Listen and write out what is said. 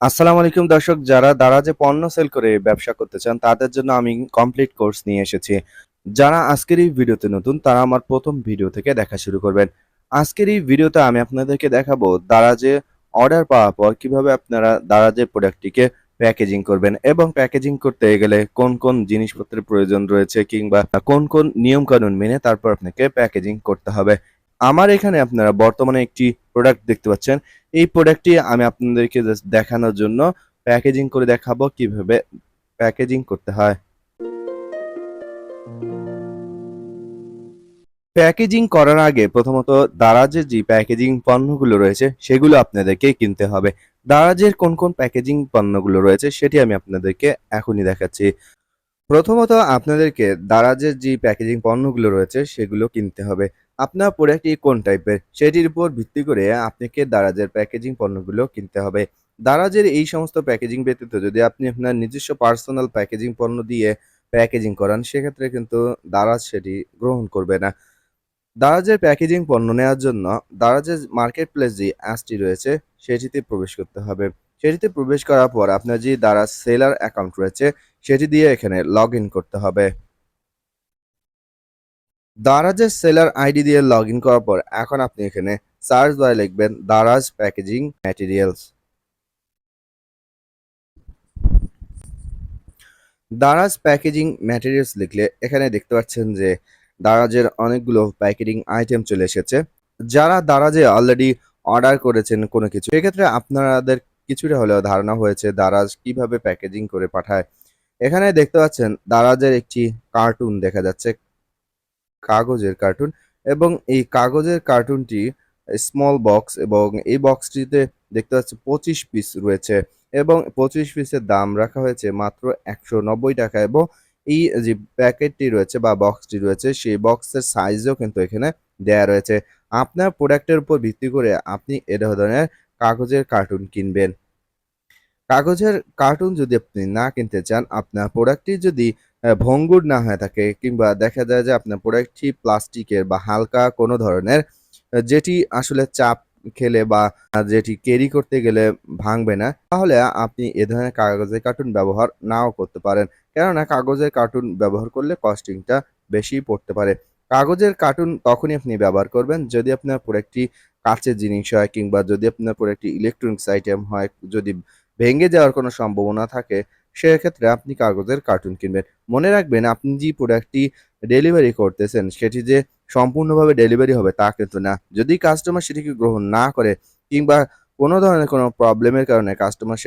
আসসালামু আলাইকুম দর্শক, যারা দারাজে পণ্য সেল করে ব্যবসা করতে চান তাদের জন্য আমি কমপ্লিট কোর্স নিয়ে এসেছি। যারা আজকের এই ভিডিওতে নতুন তারা আমার প্রথম ভিডিও থেকে দেখা শুরু করবেন। আজকের এই ভিডিওতে আমি আপনাদেরকে দেখাবো দারাজে অর্ডার পাওয়ার পর কিভাবে আপনারা দারাজের প্রোডাক্টটিকে প্যাকেজিং করবেন এবং প্যাকেজিং করতে গেলে কোন কোন জিনিসপত্রের প্রয়োজন রয়েছে কিংবা কোন কোন নিয়ম কানুন মেনে তারপর আপনাকে প্যাকেজিং করতে হবে। আমার এখানে আপনারা বর্তমানে একটি প্রোডাক্ট দেখতে পাচ্ছেন। এই প্রোডাক্টটি আমি আপনাদেরকে জাস্ট দেখানোর জন্য প্যাকেজিং করে দেখাবো কিভাবে প্যাকেজিং করতে হয়। প্যাকেজিং করার আগে প্রথমত দারাজের যে প্যাকেজিং পণ্যগুলো রয়েছে সেগুলো আপনাদেরকে কিনতে হবে। দারাজের কোন কোন প্যাকেজিং পণ্যগুলো রয়েছে সেটি আমি আপনাদেরকে এখনই দেখাচ্ছি। প্রথমত আপনাদেরকে দারাজের যে প্যাকেজিং পণ্যগুলো রয়েছে সেগুলো কিনতে হবে। আপনার প্রোডাক্টটি কোন টাইপের সেটির উপর ভিত্তি করে আপনাকে দারাজের প্যাকেজিং পণ্যগুলো কিনতে হবে। দারাজের এই সমস্ত প্যাকেজিং ব্যতীত যদি আপনি আপনার নিজস্ব পার্সোনাল প্যাকেজিং পণ্য দিয়ে প্যাকেজিং করান সেক্ষেত্রে কিন্তু দারাজ সেটি গ্রহণ করবে না। দারাজের প্যাকেজিং পণ্য নেওয়ার জন্য দারাজের মার্কেট প্লেস যে অ্যাপসটি রয়েছে সেটিতে প্রবেশ করতে হবে। সেটিতে প্রবেশ করার পর আপনার যে দারাজ সেলার অ্যাকাউন্ট রয়েছে সেটি দিয়ে এখানে লগ ইন করতে হবে। দারাজের সেলার আইডি দিয়ে লগ ইন করার পর এখন আপনি এখানে সার্চ বারে লিখবেন Daraz packaging materials. Daraz packaging materials লিখলে এখানে দেখতে পাচ্ছেন যে দারাজের অনেকগুলো প্যাকেজিং আইটেম চলে এসেছে। যারা দারাজে অলরেডি অর্ডার করেছেন কোনো কিছু সেক্ষেত্রে আপনাদের কিছুটা হলেও ধারণা হয়েছে দারাজ কিভাবে প্যাকেজিং করে পাঠায়। এখানে দেখতে পাচ্ছেন দারাজের একটি কার্টুন দেখা যাচ্ছে, কাগজের কার্টুন, এবং এই কাগজের কার্টুনটি স্মল বক্স এবং এই বক্সটিতে দেখতে পাচ্ছি 25 পিস রয়েছে এবং 25 পিসের দাম রাখা হয়েছে মাত্র 190 টাকা এবং এই যে প্যাকেটটি রয়েছে বা বক্সটি রয়েছে সেই বক্সের সাইজও কিন্তু এখানে দেয়া রয়েছে। আপনার প্রোডাক্টের উপর ভিত্তি করে আপনি এ ধরনের কাগজের কার্টুন কিনবেন। কাগজের কার্টুন যদি আপনি না কিনতে চান, আপনার প্রোডাক্টটি যদি ভঙ্গুর না হয়ে থাকে কিংবা দেখা যায় যে আপনার প্রোডাক্টটি প্লাস্টিকের বা হালকা কোনো ধরনের যেটি আসলে চাপ খেলে বা যেটি ক্যারি করতে গেলে ভাঙবে না, তাহলে আপনি এ ধরনের কাগজের কার্টুন ব্যবহার নাও করতে পারেন। কেননা কাগজের কার্টুন ব্যবহার করলে কস্টিংটা বেশি পড়তে পারে। কাগজের কার্টুন তখনই আপনি ব্যবহার করবেন যদি আপনার প্রোডাক্টটি কাঁচের জিনিস হয় কিংবা যদি আপনার প্রোডাক্টটি ইলেকট্রনিক্স আইটেম হয়, যদি ভেঙে যাওয়ার কোনো সম্ভাবনা থাকে সেক্ষেত্রে আপনি কাগজের কার্টুন কিনবেন। মনে রাখবেন আপনি যে প্রোডাক্টটি ডেলিভারি করতেছেন সেটি যে সম্পূর্ণভাবে ডেলিভারি হবে তা কিন্তু না। যদি কাস্টমার সেটিকে গ্রহণ না করে কিংবা কোনো ধরনের কোনো প্রবলেমের কারণে কাস্টমার